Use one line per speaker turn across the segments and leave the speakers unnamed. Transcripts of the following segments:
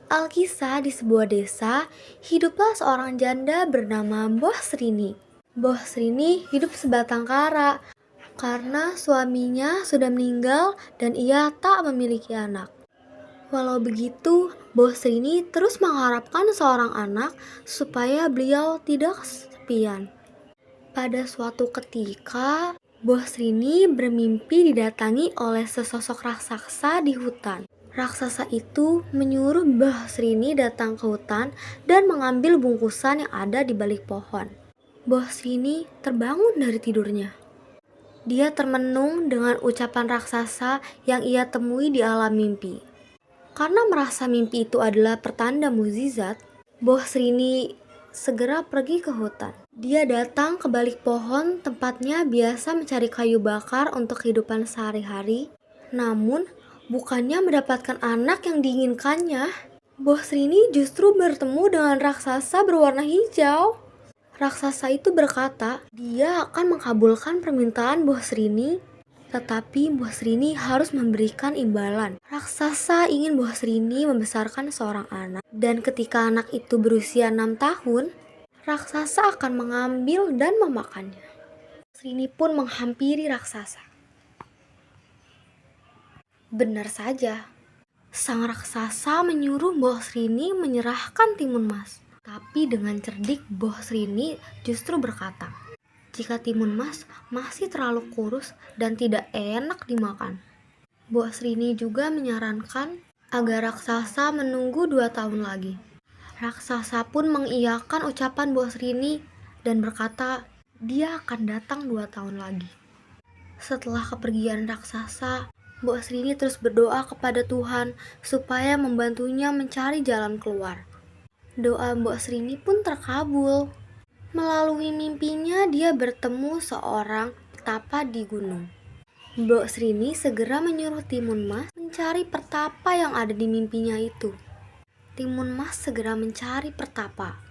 Alkisah di sebuah desa, hiduplah seorang janda bernama Mbah Srini. Mbah Srini hidup sebatang kara karena suaminya sudah meninggal dan ia tak memiliki anak. Walau begitu, Mbah Srini terus mengharapkan seorang anak supaya beliau tidak kesepian. Pada suatu ketika, Mbah Srini bermimpi didatangi oleh sesosok raksasa di hutan. Raksasa itu menyuruh Mbah Srini datang ke hutan dan mengambil bungkusan yang ada di balik pohon. Mbah Srini terbangun dari tidurnya. Dia termenung dengan ucapan raksasa yang ia temui di alam mimpi. Karena merasa mimpi itu adalah pertanda mukjizat, Mbah Srini segera pergi ke hutan. Dia datang ke balik pohon tempatnya biasa mencari kayu bakar untuk kehidupan sehari-hari. Namun, bukannya mendapatkan anak yang diinginkannya, Mbah Srini justru bertemu dengan raksasa berwarna hijau. Raksasa itu berkata, dia akan mengabulkan permintaan Mbah Srini, tetapi Mbah Srini harus memberikan imbalan. Raksasa ingin Mbah Srini membesarkan seorang anak, dan ketika anak itu berusia 6 tahun, raksasa akan mengambil dan memakannya. Srini pun menghampiri raksasa. Benar saja, sang raksasa menyuruh Mbah Srini menyerahkan timun mas. Tapi dengan cerdik, Mbah Srini justru berkata, jika timun mas masih terlalu kurus dan tidak enak dimakan. Mbah Srini juga menyarankan agar raksasa menunggu 2 tahun lagi. Raksasa pun mengiyakan ucapan Mbah Srini dan berkata dia akan datang 2 tahun lagi. Setelah kepergian raksasa, Mbah Srini terus berdoa kepada Tuhan supaya membantunya mencari jalan keluar. Doa Mbah Srini pun terkabul. Melalui mimpinya dia bertemu seorang petapa di gunung. Mbah Srini segera menyuruh Timun Mas mencari pertapa yang ada di mimpinya itu. Timun Mas segera mencari pertapa.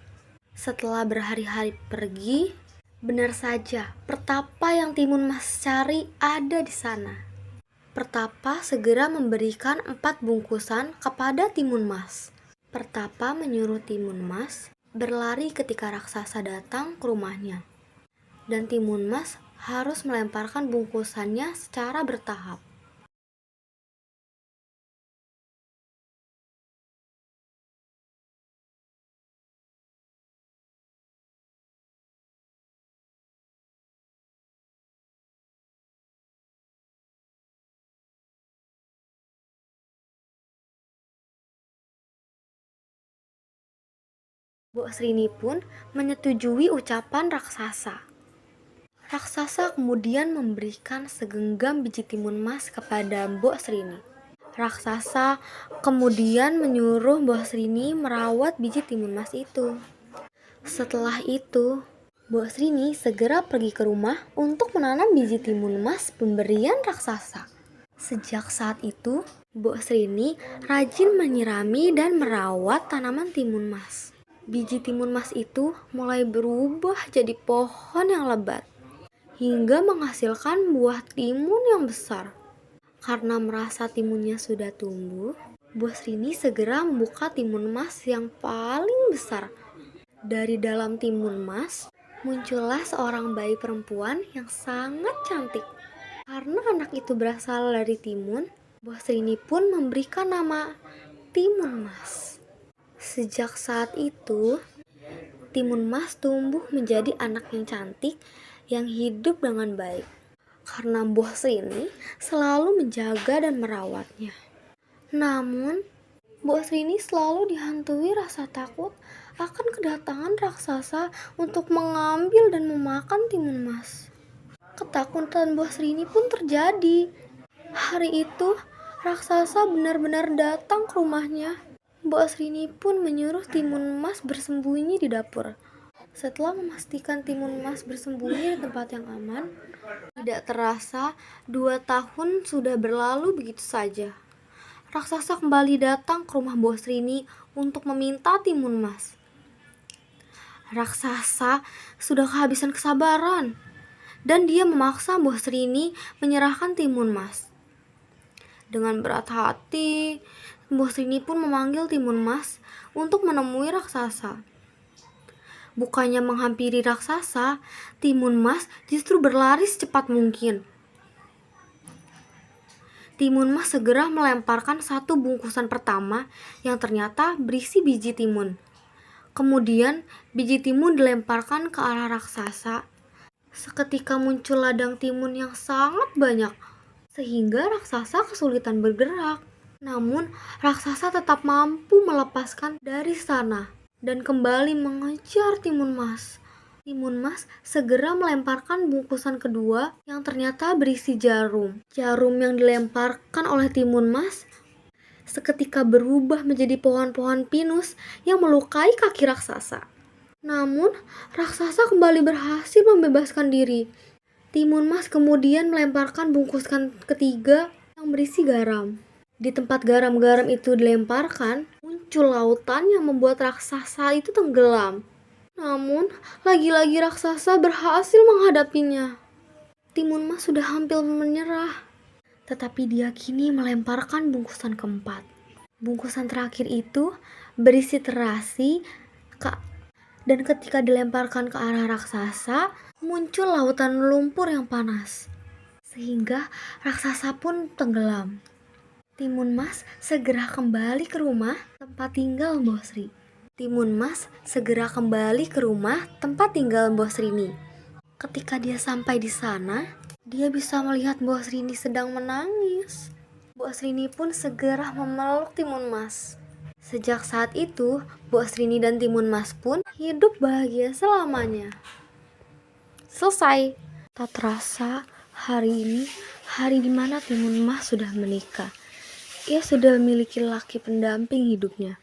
Setelah berhari-hari pergi, benar saja pertapa yang Timun Mas cari ada di sana. Pertapa segera memberikan 4 bungkusan kepada Timun Mas. Pertapa menyuruh Timun Mas berlari ketika raksasa datang ke rumahnya. Dan Timun Mas harus melemparkan bungkusannya secara bertahap. Mbok Srini pun menyetujui ucapan raksasa. Raksasa kemudian memberikan segenggam biji timun mas kepada Mbok Srini. Raksasa kemudian menyuruh Mbok Srini merawat biji timun mas itu. Setelah itu, Mbok Srini segera pergi ke rumah untuk menanam biji timun mas pemberian raksasa. Sejak saat itu, Mbok Srini rajin menyirami dan merawat tanaman timun mas. Biji timun mas itu mulai berubah jadi pohon yang lebat, hingga menghasilkan buah timun yang besar. Karena merasa timunnya sudah tumbuh, Mbok Srini segera membuka timun mas yang paling besar. Dari dalam timun mas, muncullah seorang bayi perempuan yang sangat cantik. Karena anak itu berasal dari timun, Mbok Srini pun memberikan nama Timun Mas. Sejak saat itu, Timun Mas tumbuh menjadi anak yang cantik yang hidup dengan baik. Karena Mbah Srini selalu menjaga dan merawatnya. Namun, Mbah Srini selalu dihantui rasa takut akan kedatangan raksasa untuk mengambil dan memakan Timun Mas. Ketakutan Mbah Srini pun terjadi. Hari itu, raksasa benar-benar datang ke rumahnya. Mbak Srini pun menyuruh Timun Mas bersembunyi di dapur. Setelah memastikan Timun Mas bersembunyi di tempat yang aman, tidak terasa 2 tahun sudah berlalu begitu saja. Raksasa kembali datang ke rumah Mbak Srini untuk meminta Timun Mas. Raksasa sudah kehabisan kesabaran, dan dia memaksa Mbah Srini menyerahkan Timun Mas. Dengan berat hati, Mbok Srini pun memanggil Timun Mas untuk menemui raksasa. Bukannya menghampiri raksasa, Timun Mas justru berlari secepat mungkin. Timun Mas segera melemparkan satu bungkusan pertama yang ternyata berisi biji timun. Kemudian biji timun dilemparkan ke arah raksasa. Seketika muncul ladang timun yang sangat banyak, sehingga raksasa kesulitan bergerak. Namun, raksasa tetap mampu melepaskan dari sana dan kembali mengejar Timun Mas. Timun Mas segera melemparkan bungkusan kedua yang ternyata berisi jarum. Jarum yang dilemparkan oleh Timun Mas seketika berubah menjadi pohon-pohon pinus yang melukai kaki raksasa. Namun, raksasa kembali berhasil membebaskan diri. Timun Mas kemudian melemparkan bungkusan ketiga yang berisi garam. Di tempat garam-garam itu dilemparkan, muncul lautan yang membuat raksasa itu tenggelam. Namun, lagi-lagi raksasa berhasil menghadapinya. Timun Mas sudah hampir menyerah, tetapi dia kini melemparkan bungkusan keempat. Bungkusan terakhir itu berisi terasi, dan ketika dilemparkan ke arah raksasa, muncul lautan lumpur yang panas, sehingga raksasa pun tenggelam. Timun Mas segera kembali ke rumah tempat tinggal Mbok Sri. Timun Mas segera kembali ke rumah tempat tinggal Mbok Srini. Ketika dia sampai di sana, dia bisa melihat Mbok Srini sedang menangis. Mbok Srini pun segera memeluk Timun Mas. Sejak saat itu, Mbok Srini dan Timun Mas pun hidup bahagia selamanya. Selesai. Tak terasa hari ini hari dimana Timun Mas sudah menikah. Ia sudah memiliki laki pendamping hidupnya.